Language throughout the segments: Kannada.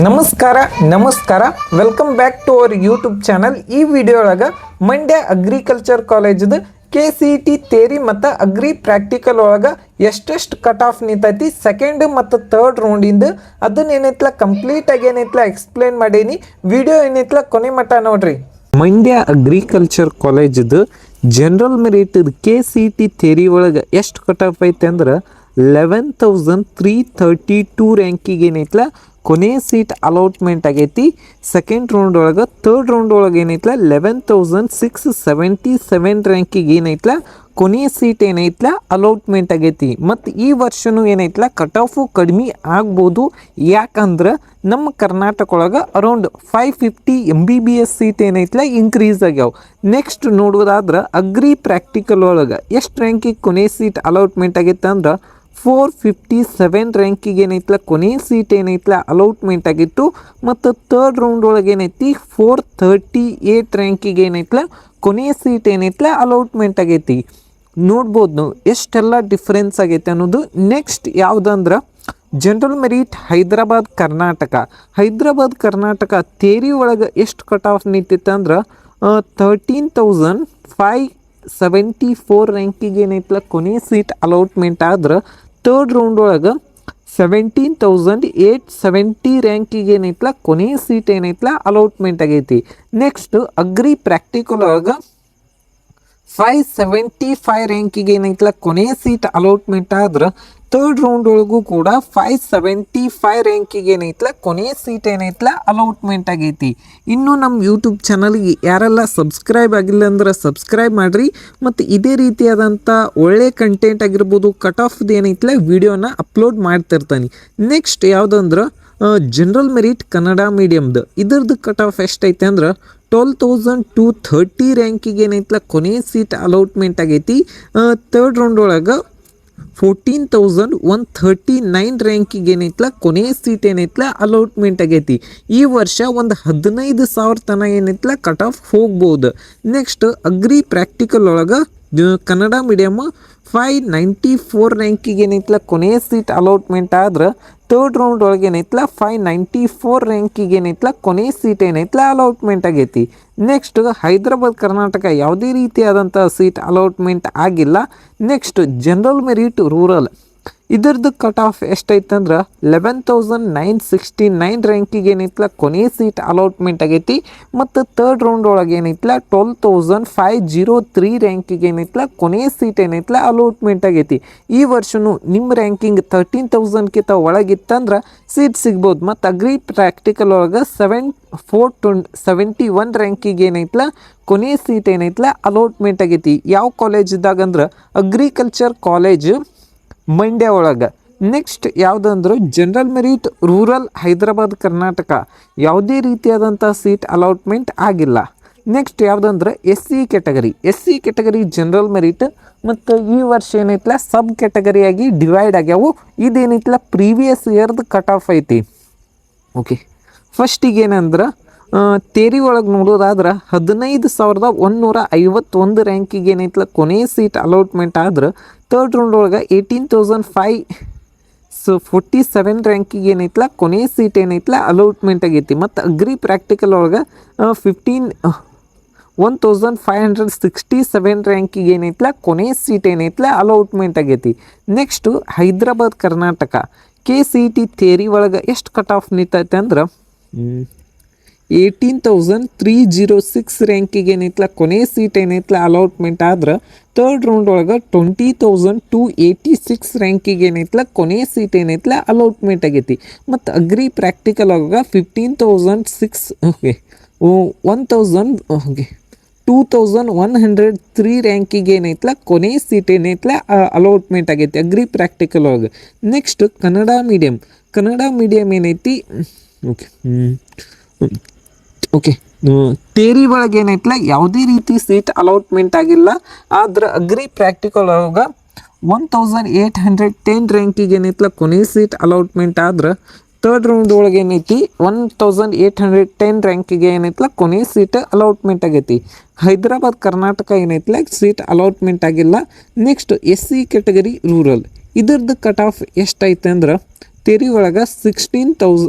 ನಮಸ್ಕಾರ welcome back to our YouTube channel. ಈ ವಿಡಿಯೋ ಒಳಗೆ ಮಂಡ್ಯ ಅಗ್ರಿಕಲ್ಚರ್ ಕಾಲೇಜದ KCET ಥಿಯರಿ ಮತ್ತು ಅಗ್ರಿ ಪ್ರಾಕ್ಟಿಕಲ್ ಒಳಗೆ ಎಷ್ಟೆಷ್ಟು ಕಟ್ ಆಫ್ ನಿಂತೈತಿ ಸೆಕೆಂಡ್ ಮತ್ತು ಥರ್ಡ್ ರೌಂಡಿಂದ ಅದನ್ನ ಏನೈತಲ್ಲ ಕಂಪ್ಲೀಟ್ ಆಗಿ ಏನೈತಲ್ಲ ಎಕ್ಸ್ಪ್ಲೇನ್ ಮಾಡೀನಿ. ವಿಡಿಯೋ ಏನೈತಲ್ಲ ಕೊನೆ ಮಟ್ಟ ನೋಡ್ರಿ. ಮಂಡ್ಯ ಅಗ್ರಿಕಲ್ಚರ್ ಕಾಲೇಜದ ಜನರಲ್ ಮೆರಿಟ್ KCET ಥಿಯರಿ ಒಳಗೆ ಎಷ್ಟು ಕಟ್ ಆಫ್ ಐತೆ ಅಂದ್ರೆ 11,332 ರ್ಯಾಂಕಿಗೆ ಏನೈತಲ್ಲ ಕೊನೆ ಸೀಟ್ ಅಲಾಟ್ಮೆಂಟ್ ಆಗೈತಿ. ಸೆಕೆಂಡ್ ರೌಂಡ್ ಒಳಗೆ ಥರ್ಡ್ ರೌಂಡ್ ಒಳಗೆ ಏನೈತಲ್ಲ 11,677 ರ್ಯಾಂಕಿಗೆ ಏನೈತಲ್ಲ ಕೊನೆ ಸೀಟ್ ಏನೈತಲ್ಲ ಅಲಾಟ್ಮೆಂಟ್ ಆಗೈತಿ. ಮತ್ತು ಈ ವರ್ಷನೂ ಏನೈತಲ್ಲ ಕಟ್ ಆಫು ಕಡಿಮೆ ಆಗ್ಬೋದು. ಯಾಕಂದ್ರೆ ನಮ್ಮ ಕರ್ನಾಟಕ ಒಳಗೆ ಅರೌಂಡ್ 550 MBBS ಸೀಟ್ ಏನೈತಲ್ಲ ಇನ್ಕ್ರೀಸ್ ಆಗ್ಯಾವ. ನೆಕ್ಸ್ಟ್ ನೋಡೋದಾದ್ರೆ ಅಗ್ರಿ ಪ್ರಾಕ್ಟಿಕಲ್ ಒಳಗೆ ಎಷ್ಟು ರ್ಯಾಂಕಿಗೆ ಕೊನೆ ಸೀಟ್ ಅಲಾಟ್ಮೆಂಟ್ ಆಗೈತೆ ಅಂದ್ರೆ 457 ರ್ಯಾಂಕಿಗೆ ಏನೈತಲ್ಲ ಕೊನೆ ಸೀಟ್ ಏನೈತಲ್ಲ ಅಲಾಟ್ಮೆಂಟ್ ಆಗಿತ್ತು. ಮತ್ತು ಥರ್ಡ್ ರೌಂಡ್ ಒಳಗೆ ಏನೈತಿ 438 ರ್ಯಾಂಕಿಗೆ ಏನೈತಲ್ಲ ಕೊನೆ ಸೀಟ್ ಏನೈತಲ್ಲ ಅಲಾಟ್ಮೆಂಟ್ ಆಗೈತಿ. ನೋಡ್ಬೋದು ಎಷ್ಟೆಲ್ಲ ಡಿಫ್ರೆನ್ಸ್ ಆಗೈತೆ ಅನ್ನೋದು. ನೆಕ್ಸ್ಟ್ ಯಾವುದಂದ್ರೆ general merit Hyderabad Karnataka theory ಒಳಗೆ ಎಷ್ಟು ಕಟ್ ಆಫ್ ನಿಂತಿತ್ತು ಅಂದ್ರೆ 13,574 ರ್ಯಾಂಕಿಗೆ ಏನೈತಲ್ಲ ಕೊನೆ ಸೀಟ್ ಅಲಾಟ್ಮೆಂಟ್ ಆದ್ರೆ ಥರ್ಡ್ ರೌಂಡ್ ಒಳಗೆ 17,870 ರ್ಯಾಂಕಿಗೆ ಏನೈತಲ್ಲ ಕೊನೆ ಸೀಟ್ ಏನೈತಲ್ಲ ಅಲಾಟ್ಮೆಂಟ್ ಆಗೈತಿ. ನೆಕ್ಸ್ಟ್ ಅಗ್ರಿ ಪ್ರಾಕ್ಟಿಕಲ್ ಒಳಗೆ 575 ರ್ಯಾಂಕಿಗೆ ಏನೈತಲ್ಲ ಕೊನೆ ಸೀಟ್ ಅಲಾಟ್ಮೆಂಟ್ ಆದ್ರೆ ಥರ್ಡ್ ರೌಂಡ್ ಒಳಗೂ ಕೂಡ 575 ರ್ಯಾಂಕಿಗೆ ಏನೈತಲ್ಲ ಕೊನೆ ಸೀಟ್ ಏನೈತಲ್ಲ ಅಲಾಟ್ಮೆಂಟ್ ಆಗೈತಿ. ಇನ್ನು ನಮ್ಮ ಯೂಟ್ಯೂಬ್ ಚಾನಲ್ಗೆ ಯಾರೆಲ್ಲ ಸಬ್ಸ್ಕ್ರೈಬ್ ಆಗಿಲ್ಲ ಅಂದ್ರೆ ಸಬ್ಸ್ಕ್ರೈಬ್ ಮಾಡಿರಿ. ಮತ್ತು ಇದೇ ರೀತಿಯಾದಂಥ ಒಳ್ಳೆ ಕಂಟೆಂಟ್ ಆಗಿರ್ಬೋದು ಕಟ್ ಆಫ್ದು ಏನೈತಲ್ಲ ವಿಡಿಯೋನ ಅಪ್ಲೋಡ್ ಮಾಡ್ತಿರ್ತಾನೆ. ನೆಕ್ಸ್ಟ್ ಯಾವುದಂದ್ರೆ ಜನರಲ್ ಮೆರಿಟ್ ಕನ್ನಡ ಮೀಡಿಯಮ್ದು ಇದ್ರದ್ದು ಕಟ್ ಆಫ್ ಎಷ್ಟೈತೆ ಅಂದ್ರೆ 12,230 ರ್ಯಾಂಕಿಗೆ ಏನೈತಲ್ಲ ಕೊನೆ ಸೀಟ್ ಅಲಾಟ್ಮೆಂಟ್ ಆಗೈತಿ. ಥರ್ಡ್ ರೌಂಡ್ ಒಳಗೆ 14,139 ರ್ಯಾಂಕಿಗೆ ಏನೈತಲ್ಲ ಕೊನೆ ಸೀಟ್ ಏನೈತಲ್ಲ ಅಲಾಟ್ಮೆಂಟ್ ಆಗೈತಿ. ಈ ವರ್ಷ ಒಂದು 15,000 ತನಕ ಏನೈತಲ್ಲ ಕಟ್ ಆಫ್ ಹೋಗ್ಬೋದು. ನೆಕ್ಸ್ಟ್ ಅಗ್ರಿ ಪ್ರಾಕ್ಟಿಕಲ್ ಒಳಗೆ ಕನ್ನಡ ಮೀಡಿಯಮ್ 594 ರ್ಯಾಂಕಿಗೆ ಏನೈತಲ್ಲ ಕೊನೆ ಸೀಟ್ ಅಲಾಟ್ಮೆಂಟ್ ಆದ್ರೆ ಥರ್ಡ್ ರೌಂಡ್ ಒಳಗೆ ಏನೈತಲ್ಲ 594 ರ್ಯಾಂಕಿಗೆ ಏನೈತಲ್ಲ ಕೊನೆ ಸೀಟ್ ಏನೈತಲ್ಲ ಅಲಾಟ್ಮೆಂಟ್ ಆಗೈತಿ. ನೆಕ್ಸ್ಟ್ ಹೈದರಾಬಾದ್ ಕರ್ನಾಟಕ ಯಾವುದೇ ರೀತಿಯಾದಂಥ ಸೀಟ್ ಅಲಾಟ್ಮೆಂಟ್ ಆಗಿಲ್ಲ. ನೆಕ್ಸ್ಟ್ ಜನರಲ್ ಮೆರಿಟ್ ರೂರಲ್ ಇದ್ರದ್ದು ಕಟ್ ಆಫ್ ಎಷ್ಟೈತೆ ಅಂದ್ರೆ 11,969 ರ್ಯಾಂಕಿಗೆ ಏನೈತಲ್ಲ ಕೊನೆ ಸೀಟ್ ಅಲಾಟ್ಮೆಂಟ್ ಆಗೈತಿ. ಮತ್ತು ಥರ್ಡ್ ರೌಂಡ್ ಒಳಗೆ ಏನೈತಲ್ಲ 12,503 ರ್ಯಾಂಕಿಗೆ ಏನೈತಲ್ಲ ಕೊನೆ ಸೀಟ್ ಏನೈತಲ್ಲ ಅಲಾಟ್ಮೆಂಟ್ ಆಗೈತಿ. ಈ ವರ್ಷನೂ ನಿಮ್ಮ ರ್ಯಾಂಕಿಂಗ್ 13,000ಕಿಂತ ಒಳಗಿತ್ತಂದ್ರೆ ಸೀಟ್ ಸಿಗ್ಬೋದು. ಮತ್ತು ಅಗ್ರಿ ಪ್ರಾಕ್ಟಿಕಲ್ ಒಳಗೆ 771 ರ್ಯಾಂಕಿಗೆ ಏನೈತಲ್ಲ ಕೊನೆ ಸೀಟ್ ಏನೈತಲ್ಲ ಅಲಾಟ್ಮೆಂಟ್ ಆಗೈತಿ. ಯಾವ ಕಾಲೇಜ್ ಇದ್ದಾಗ ಅಂದ್ರೆ ಅಗ್ರಿಕಲ್ಚರ್ ಕಾಲೇಜ್ ಮಂಡ್ಯ ಒಳಗೆ. ನೆಕ್ಸ್ಟ್ ಯಾವುದಂದ್ರೆ general merit rural Hyderabad Karnataka ಯಾವುದೇ ರೀತಿಯಾದಂಥ ಸೀಟ್ ಅಲಾಟ್ಮೆಂಟ್ ಆಗಿಲ್ಲ. ನೆಕ್ಸ್ಟ್ ಯಾವುದಂದ್ರೆ SC ಕ್ಯಾಟಗರಿ ಜನರಲ್ ಮೆರಿಟ್ ಮತ್ತು ಈ ವರ್ಷ ಏನೈತಲ್ಲ ಸಬ್ ಕ್ಯಾಟಗರಿಯಾಗಿ ಡಿವೈಡ್ ಆಗ್ಯಾವು. ಇದೇನೈತಲ್ಲ ಪ್ರೀವಿಯಸ್ ಇಯರ್ದು ಕಟ್ ಆಫ್ ಐತಿ. ಓಕೆ, ಫಸ್ಟಿಗೆ ಏನಂದ್ರೆ ಥಿಯರಿ ಒಳಗೆ ನೋಡೋದಾದ್ರೆ 15,151 ರ್ಯಾಂಕಿಗೆ ಏನೈತಲ್ಲ ಕೊನೆ ಸೀಟ್ ಅಲಾಟ್ಮೆಂಟ್ ಆದ್ರೆ ಥರ್ಡ್ ರೌಂಡ್ ಒಳಗೆ 18,547 ರ್ಯಾಂಕಿಗೆ ಏನೈತಲ್ಲ ಕೊನೆ ಸೀಟ್ ಏನೈತಲ್ಲ ಅಲಾಟ್ಮೆಂಟ್ ಆಗೈತಿ. ಮತ್ತು ಅಗ್ರಿ ಪ್ರಾಕ್ಟಿಕಲ್ ಒಳಗೆ 1,567 ರ್ಯಾಂಕಿಗೆ ಏನೈತಲ್ಲ ಕೊನೆ ಸೀಟ್ ಏನೈತಲ್ಲ ಅಲಾಟ್ಮೆಂಟ್ ಆಗೈತಿ. Next Hyderabad Karnataka KCET theory ಒಳಗೆ ಎಷ್ಟು ಕಟ್ ಆಫ್ ನಿಂತೈತೆ ಅಂದ್ರೆ 18,306 ರ್ಯಾಂಕಿಗೆ ಏನೈತಲ್ಲ ಕೊನೆ ಸೀಟ್ ಏನೈತಲ್ಲ ಅಲಾಟ್ಮೆಂಟ್ ಆದ್ರೆ ಥರ್ಡ್ ರೌಂಡ್ ಒಳಗೆ 20,286 ರ್ಯಾಂಕಿಗೆ ಏನೈತಲ್ಲ ಕೊನೆ ಸೀಟ್ ಏನೈತಲ್ಲ ಅಲಾಟ್ಮೆಂಟ್ ಆಗೈತಿ. ಮತ್ತು ಅಗ್ರಿ ಪ್ರಾಕ್ಟಿಕಲ್ ಒಳಗೆ 2,103 ರ್ಯಾಂಕಿಗೆ ಏನೈತಲ್ಲ ಕೊನೆ ಸೀಟ್ ಏನೈತಲ್ಲ ಅಲಾಟ್ಮೆಂಟ್ ಆಗೈತಿ ಅಗ್ರಿ ಪ್ರಾಕ್ಟಿಕಲ್ ಒಳಗೆ. ನೆಕ್ಸ್ಟ್ ಕನ್ನಡ ಮೀಡಿಯಮ್ ಏನೈತಿ ಓಕೆ ಥಿಯರಿ ಒಳಗೆ ಏನೈತಲ್ಲ ಯಾವುದೇ ರೀತಿ ಸೀಟ್ ಅಲಾಟ್ಮೆಂಟ್ ಆಗಿಲ್ಲ. ಆದ್ರೆ ಅಗ್ರಿ ಪ್ರಾಕ್ಟಿಕಲ್ ಒಳಗೆ 1,810 ರ್ಯಾಂಕಿಗೆ ಏನೈತಲ್ಲ ಕೊನೆ ಸೀಟ್ ಅಲಾಟ್ಮೆಂಟ್ ಆದ್ರೆ ಥರ್ಡ್ ರೌಂಡ್ ಒಳಗೆ ಏನೈತಿ 1,810 ರ್ಯಾಂಕಿಗೆ ಏನೈತಲ್ಲ ಕೊನೆ ಸೀಟ್ ಅಲಾಟ್ಮೆಂಟ್ ಆಗೈತಿ. ಹೈದರಾಬಾದ್ ಕರ್ನಾಟಕ ಏನೈತಲ್ಲ ಸೀಟ್ ಅಲಾಟ್ಮೆಂಟ್ ಆಗಿಲ್ಲ. ನೆಕ್ಸ್ಟ್ SC ಕ್ಯಾಟಗರಿ ರೂರಲ್ ಇದ್ರದ್ದು ಕಟ್ ಆಫ್ ಎಷ್ಟೈತೆ ಅಂದ್ರೆ ಥಿಯರಿ ಒಳಗೆ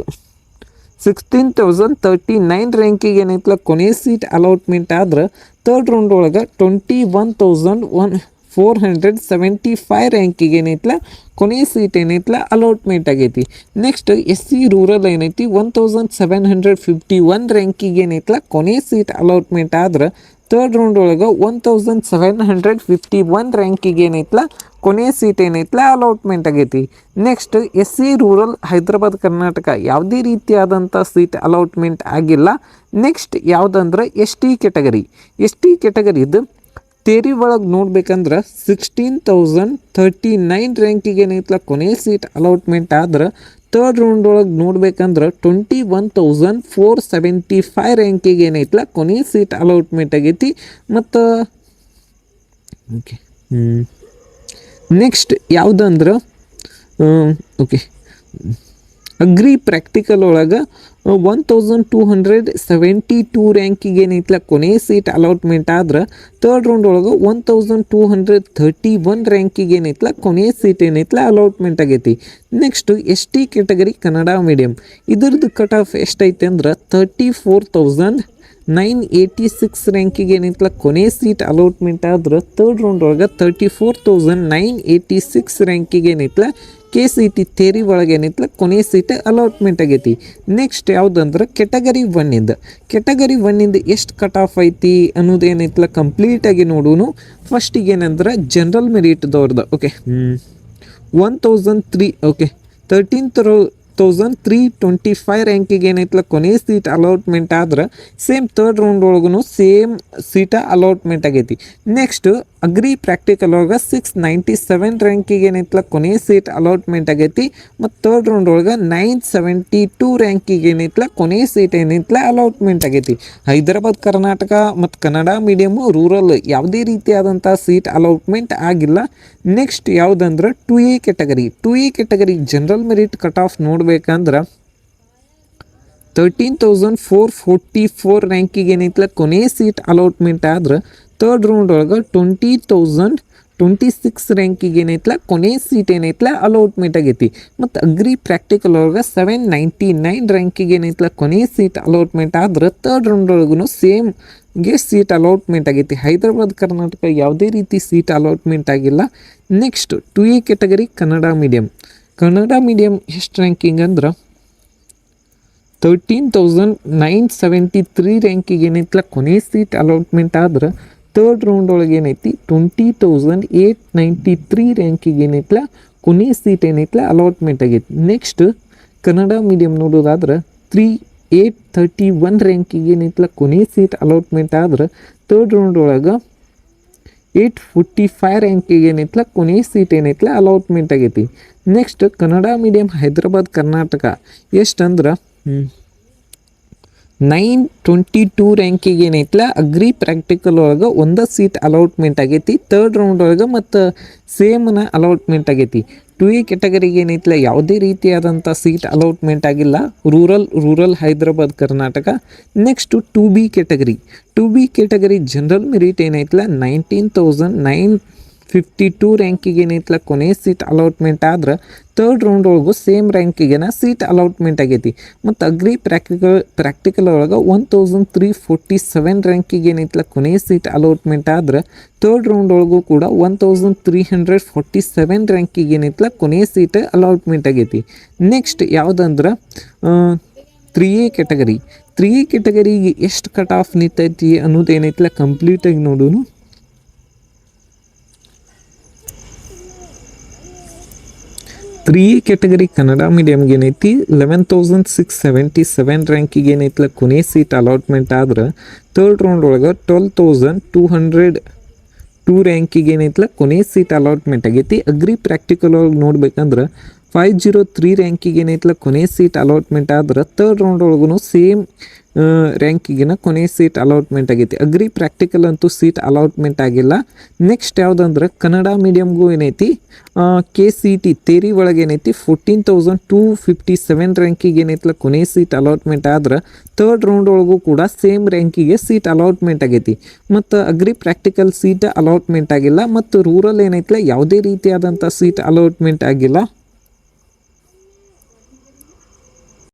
16,039 ರ್ಯಾಂಕಿಗೆ ಏನೈತಲ್ಲ ಕೊನೆ ಸೀಟ್ ಅಲಾಟ್ಮೆಂಟ್ ಆದ್ರೆ ತರ್ಡ್ ರೌಂಡ್ ಒಳಗೆ 21,475 ರ್ಯಾಂಕಿಗೆ ಏನೈತಲ್ಲ ಕೊನೆ ಸೀಟ್ ಏನೈತಲ್ಲ ಅಲಾಟ್ಮೆಂಟ್ ಆಗೈತಿ. ನೆಕ್ಸ್ಟ್ SC ರೂರಲ್ ಏನೈತಿ 1,751 ರ್ಯಾಂಕಿಗೆ ಏನೈತಲ್ಲ ಕೊನೆ ಸೀಟ್ ಅಲಾಟ್ಮೆಂಟ್ ಆದ್ರೆ ತರ್ಡ್ ರೌಂಡ್ ಒಳಗೆ 1,751 ರ್ಯಾಂಕಿಗೆ ಏನೈತಲ್ಲ ಕೊನೆ ಸೀಟ್ ಏನೈತಲ್ಲ ಅಲಾಟ್ಮೆಂಟ್ ಆಗೈತಿ. Next SC rural Hyderabad Karnataka ಯಾವುದೇ ರೀತಿಯಾದಂಥ ಸೀಟ್ ಅಲಾಟ್ಮೆಂಟ್ ಆಗಿಲ್ಲ. ನೆಕ್ಸ್ಟ್ ಯಾವುದಂದ್ರೆ ST ಕ್ಯಾಟಗರಿದು ತೇರಿ ಒಳಗೆ ನೋಡ್ಬೇಕಂದ್ರೆ 16,039 ರ್ಯಾಂಕಿಗೆ ಏನೈತಲ್ಲ ಕೊನೆ ಸೀಟ್ ಅಲಾಟ್ಮೆಂಟ್ ಆದ್ರೆ ತರ್ಡ್ ರೌಂಡ್ ಒಳಗೆ ನೋಡ್ಬೇಕಂದ್ರೆ 21,475 ರ್ಯಾಂಕಿಗೆ ಏನೈತಲ್ಲ ಕೊನೆ ಸೀಟ್ ಅಲಾಟ್ಮೆಂಟ್ ಆಗೈತಿ. ಮತ್ತು ಓಕೆ ನೆಕ್ಸ್ಟ್ ಯಾವುದಂದ್ರೆ ಅಗ್ರಿ ಪ್ರಾಕ್ಟಿಕಲ್ ಒಳಗೆ 1,272 ರ್ಯಾಂಕಿಗೆ ಏನೈತಲ್ಲ ಕೊನೆ ಸೀಟ್ ಅಲಾಟ್ಮೆಂಟ್ ಆದ್ರೆ ತರ್ಡ್ ರೌಂಡ್ ಒಳಗೆ 1,231 ರ್ಯಾಂಕಿಗೆ ಏನೈತಲ್ಲ ಕೊನೆ ಸೀಟ್ ಏನೈತಲ್ಲ ಅಲಾಟ್ಮೆಂಟ್ ಆಗೈತಿ. Next ST category Kannada medium ಇದ್ರದ್ದು ಕಟ್ ಆಫ್ ಎಷ್ಟೈತೆ ಅಂದ್ರೆ 34,986 ರ್ಯಾಂಕಿಗೆ ಏನೈತಲ್ಲ ಕೊನೆ ಸೀಟ್ ಅಲಾಟ್ಮೆಂಟ್ ಆದ್ರೆ ತರ್ಡ್ ರೌಂಡ್ ಒಳಗೆ 34,986 ರ್ಯಾಂಕಿಗೆ ಏನೈತಲ್ಲ KCT ತೇರಿ ಒಳಗೆ ಏನೈತಲ್ಲ ಕೊನೆ ಸೀಟ್ ಅಲಾಟ್ಮೆಂಟ್ ಆಗೈತಿ. ನೆಕ್ಸ್ಟ್ ಯಾವುದಂದ್ರೆ ಕೆಟಗರಿ 1 ಎಷ್ಟು ಕಟ್ ಆಫ್ ಐತಿ ಅನ್ನೋದು ಏನೈತಲ್ಲ ಕಂಪ್ಲೀಟಾಗಿ ನೋಡೋನು. ಫಸ್ಟಿಗೆ ಏನಂದ್ರೆ ಜನರಲ್ ಮೆರಿಟ್ದವ್ರದ್ದು 13,325 ರ್ಯಾಂಕಿಗೆ ಏನೈತಲ್ಲ ಕೊನೆ ಸೀಟ್ ಅಲಾಟ್ಮೆಂಟ್ ಆದ್ರೆ ಸೇಮ್ ತರ್ಡ್ ರೌಂಡ್ ಒಳಗೂ ಸೇಮ್ ಸೀಟ ಅಲಾಟ್ಮೆಂಟ್ ಆಗೈತಿ. ನೆಕ್ಸ್ಟ್ ಅಗ್ರಿ ಪ್ರಾಕ್ಟಿಕಲ್ ಒಳಗೆ 697 ರ್ಯಾಂಕಿಗೆ ಏನೈತಲ್ಲ ಕೊನೆ ಸೀಟ್ ಅಲಾಟ್ಮೆಂಟ್ ಆಗೈತಿ. ಮತ್ತು ತರ್ಡ್ ರೌಂಡ್ ಒಳಗೆ 972 ರ್ಯಾಂಕಿಗೆ ಏನೈತಲ್ಲ ಕೊನೆ ಸೀಟ್ ಏನೈತಲ್ಲ ಅಲಾಟ್ಮೆಂಟ್ ಆಗೈತಿ. ಹೈದರಾಬಾದ್ ಕರ್ನಾಟಕ ಮತ್ತು ಕನ್ನಡ ಮೀಡಿಯಮು ರೂರಲ್ ಯಾವುದೇ ರೀತಿಯಾದಂಥ ಸೀಟ್ ಅಲಾಟ್ಮೆಂಟ್ ಆಗಿಲ್ಲ. ನೆಕ್ಸ್ಟ್ ಯಾವುದಂದ್ರೆ 2A category general merit cut off ನೋಡ್ಬೇಕಂದ್ರೆ 13,444 ರ್ಯಾಂಕಿಗೆ ಏನೈತಲ್ಲ ಕೊನೆ ಸೀಟ್ ಅಲಾಟ್ಮೆಂಟ್ ಆದ್ರೆ ತರ್ಡ್ ರೌಂಡ್ ಒಳಗೆ 20,026 ರ್ಯಾಂಕಿಗೆ ಏನೈತಲ್ಲ ಕೊನೆ ಸೀಟ್ ಏನೈತಲ್ಲ ಅಲಾಟ್ಮೆಂಟ್ ಆಗೈತಿ. ಮತ್ತು ಅಗ್ರಿ ಪ್ರಾಕ್ಟಿಕಲ್ ಒಳಗೆ 799 ರ್ಯಾಂಕಿಗೆ ಏನೈತಲ್ಲ ಕೊನೆ ಸೀಟ್ ಅಲಾಟ್ಮೆಂಟ್ ಆದ್ರೆ ತರ್ಡ್ ರೌಂಡ್ ಒಳಗೂ ಸೇಮ್ಗೆ ಸೀಟ್ ಅಲಾಟ್ಮೆಂಟ್ ಆಗೈತಿ. ಹೈದರಾಬಾದ್ ಕರ್ನಾಟಕ ಯಾವುದೇ ರೀತಿ ಸೀಟ್ ಅಲಾಟ್ಮೆಂಟ್ ಆಗಿಲ್ಲ. Next 2A category Kannada medium ಎಷ್ಟು ರ್ಯಾಂಕಿಂಗ್ ಅಂದ್ರೆ 13,973 ರ್ಯಾಂಕಿಗೆ ಏನೈತಲ್ಲ ಕೊನೆ ಸೀಟ್ ಅಲಾಟ್ಮೆಂಟ್ ಆದ್ರೆ ತರ್ಡ್ ರೌಂಡ್ ಒಳಗೆ ಏನೈತಿ 20,893 ರ್ಯಾಂಕಿಗೆ ಏನೈತಲ್ಲ ಕೊನೆ ಸೀಟ್ ಏನೈತಲ್ಲ ಅಲಾಟ್ಮೆಂಟ್ ಆಗೈತಿ. ನೆಕ್ಸ್ಟ್ ಕನ್ನಡ ಮೀಡಿಯಮ್ ನೋಡೋದಾದ್ರೆ 3,831 ರ್ಯಾಂಕಿಗೆ ಏನೈತಲ್ಲ ಕೊನೆ ಸೀಟ್ ಅಲಾಟ್ಮೆಂಟ್ ಆದ್ರೆ ತರ್ಡ್ ರೌಂಡ್ ಒಳಗೆ 845 ರ್ಯಾಂಕಿಗೆ ಏನೈತಲ್ಲ ಕೊನೆ ಸೀಟ್ ಏನೈತಲ್ಲ ಅಲಾಟ್ಮೆಂಟ್ ಆಗೈತಿ. ನೆಕ್ಸ್ಟ್ ಕನ್ನಡ ಮೀಡಿಯಮ್ ಹೈದರಾಬಾದ್ ಕರ್ನಾಟಕ ಎಷ್ಟಂದ್ರೆ 922 ರ್ಯಾಂಕಿಗೆ ಏನೈತಲ್ಲ ಅಗ್ರಿ ಪ್ರಾಕ್ಟಿಕಲ್ ಒಳಗೆ ಒಂದು ಸೀಟ್ ಅಲಾಟ್ಮೆಂಟ್ ಆಗೈತಿ. ತರ್ಡ್ ರೌಂಡ್ ಒಳಗೆ ಮತ್ತು ಸೇಮ್ನ ಅಲಾಟ್ಮೆಂಟ್ ಆಗೈತಿ. 2A ಕ್ಯಾಟಗರಿಗೆ ಏನೈತಲ್ಲ ಯಾವುದೇ ರೀತಿಯಾದಂಥ ಸೀಟ್ ಅಲಾಟ್ಮೆಂಟ್ ಆಗಿಲ್ಲ. Rural Hyderabad Karnataka. Next 2B category general merit ಏನೈತಲ್ಲ 19,952 ರ್ಯಾಂಕಿಗೆ ಏನೈತಲ್ಲ ಕೊನೆ ಸೀಟ್ ಅಲಾಟ್ಮೆಂಟ್ ಆದ್ರೆ ತರ್ಡ್ ರೌಂಡ್ ಒಳಗೂ ಸೇಮ್ ರ್ಯಾಂಕಿಗೆನ ಸೀಟ್ ಅಲಾಟ್ಮೆಂಟ್ ಆಗೈತಿ. ಮತ್ತು ಅಗ್ರಿ ಪ್ರಾಕ್ಟಿಕಲ್ ಒಳಗೆ 1,347 ರ್ಯಾಂಕಿಗೆ ಏನೈತಲ್ಲ ಕೊನೆ ಸೀಟ್ ಅಲಾಟ್ಮೆಂಟ್ ಆದ್ರೆ ತರ್ಡ್ ರೌಂಡ್ ಒಳಗೂ ಕೂಡ 1,347 ರ್ಯಾಂಕಿಗೆ ಏನೈತಲ್ಲ ಕೊನೆ ಸೀಟ್ ಅಲಾಟ್ಮೆಂಟ್ ಆಗೈತಿ. ನೆಕ್ಸ್ಟ್ ಯಾವುದಂದ್ರೆ 3A ಕ್ಯಾಟಗರಿಗೆ ಎಷ್ಟು ಕಟ್ ಆಫ್ ನಿಂತೈತಿ ಅನ್ನೋದು ಏನೈತಲ್ಲ ಕಂಪ್ಲೀಟಾಗಿ ನೋಡೋನು. 3A ಕ್ಯಾಟಗರಿ ಕನ್ನಡ ಮೀಡಿಯಮ್ಗೆ ಏನೈತಿ 11,677 ರ್ಯಾಂಕಿಗೆ ಏನೈತಲ್ಲ ಕೊನೆ ಸೀಟ್ ಅಲಾಟ್ಮೆಂಟ್ ಆದ್ರೆ ತರ್ಡ್ ರೌಂಡ್ ಒಳಗೆ 12,202 ರ್ಯಾಂಕಿಗೆ ಏನೈತಲ್ಲ ಕೊನೆ ಸೀಟ್ ಅಲಾಟ್ಮೆಂಟ್ ಆಗೈತಿ. ಅಗ್ರಿ ಪ್ರಾಕ್ಟಿಕಲ್ ಒಳಗೆ ನೋಡ್ಬೇಕಂದ್ರೆ 503 ರ್ಯಾಂಕಿಗೆ ಏನೈತಲ್ಲ ಕೊನೆ ಸೀಟ್ ಅಲಾಟ್ಮೆಂಟ್ ಆದ್ರೆ ತರ್ಡ್ ರೌಂಡ್ ಒಳಗೂ ಸೇಮ್ ರ್ಯಾಂಕಿಗಿನ ಕೊನೆ ಸೀಟ್ ಅಲಾಟ್ಮೆಂಟ್ ಆಗೈತಿ. ಅಗ್ರಿ ಪ್ರಾಕ್ಟಿಕಲ್ ಅಂತೂ ಸೀಟ್ ಅಲಾಟ್ಮೆಂಟ್ ಆಗಿಲ್ಲ. ನೆಕ್ಸ್ಟ್ ಯಾವುದಂದ್ರೆ ಕನ್ನಡ ಮೀಡಿಯಮ್ಗೂ ಏನೈತಿ KCT ತೇರಿ ಒಳಗೆ ಏನೈತಿ 14,257 ರ್ಯಾಂಕಿಗೆ ಏನೈತಲ್ಲ ಕೊನೆ ಸೀಟ್ ಅಲಾಟ್ಮೆಂಟ್ ಆದ್ರೆ ತರ್ಡ್ ರೌಂಡ್ ಒಳಗೂ ಕೂಡ ಸೇಮ್ ರ್ಯಾಂಕಿಗೆ ಸೀಟ್ ಅಲಾಟ್ಮೆಂಟ್ ಆಗೈತಿ. ಮತ್ತು ಅಗ್ರಿ ಪ್ರಾಕ್ಟಿಕಲ್ ಸೀಟ್ ಅಲಾಟ್ಮೆಂಟ್ ಆಗಿಲ್ಲ. ಮತ್ತು ರೂರಲ್ ಏನೈತಲ್ಲ ಯಾವುದೇ ರೀತಿಯಾದಂಥ ಸೀಟ್ ಅಲಾಟ್ಮೆಂಟ್ ಆಗಿಲ್ಲ.